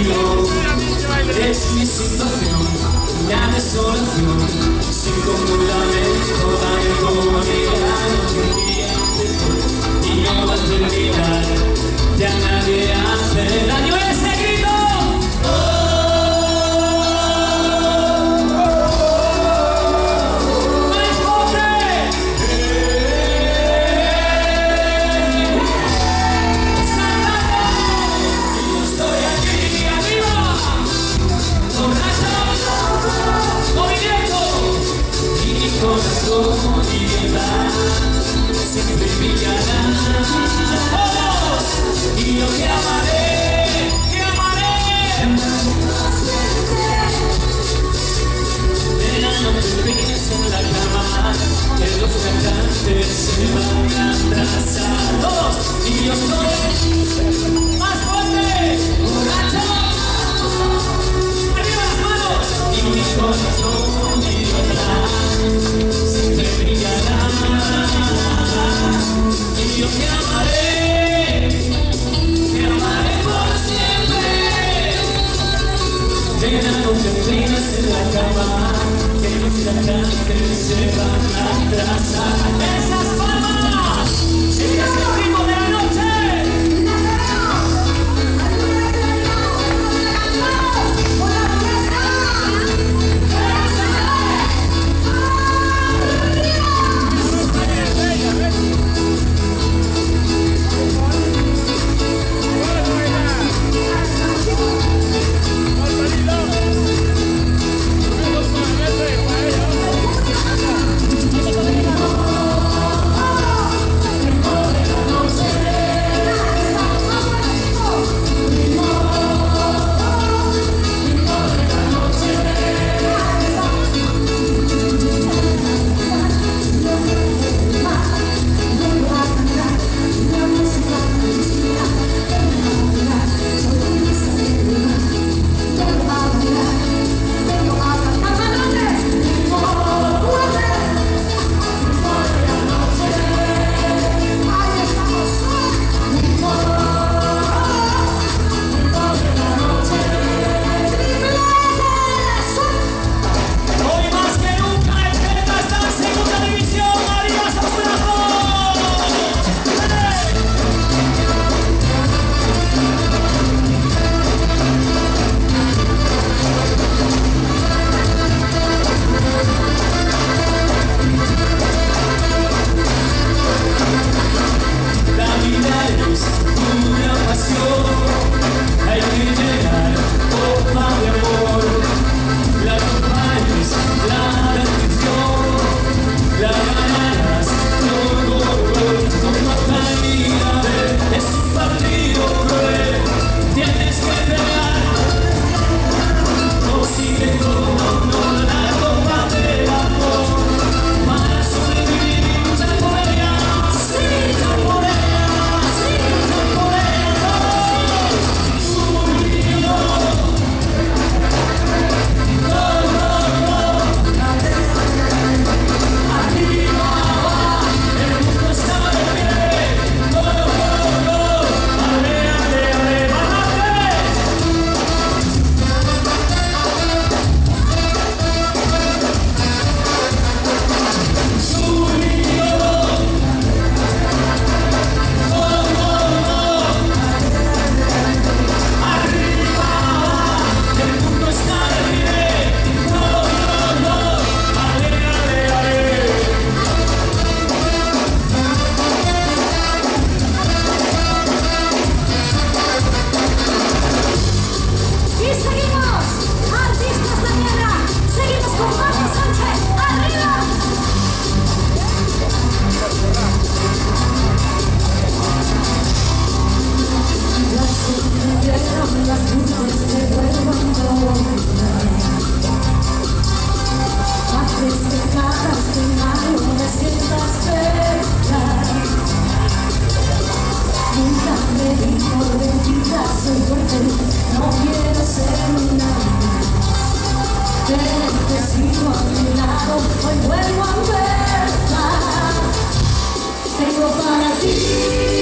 conmigo. Es mi situación, la desolación, sin común lamento, dame como amiga, y no va a terminar, ya nadie hace daño. Ese grito. Corazón y verdad siempre brillarán todos, y yo te amaré, te amaré. De la noche fines en la cama, que los cantantes se van a abrazar todos, y yo soy más fuerte, borracho. Arriba las manos, y mi corazón y verdad siempre brillará, y yo te amaré por siempre. De la noche fines en la cama, que los cantantes se van a abrazar. Esas palmas, este es el ritmo de la noche. Necesito a mi lado, hoy vuelvo a empezar. Tengo para ti.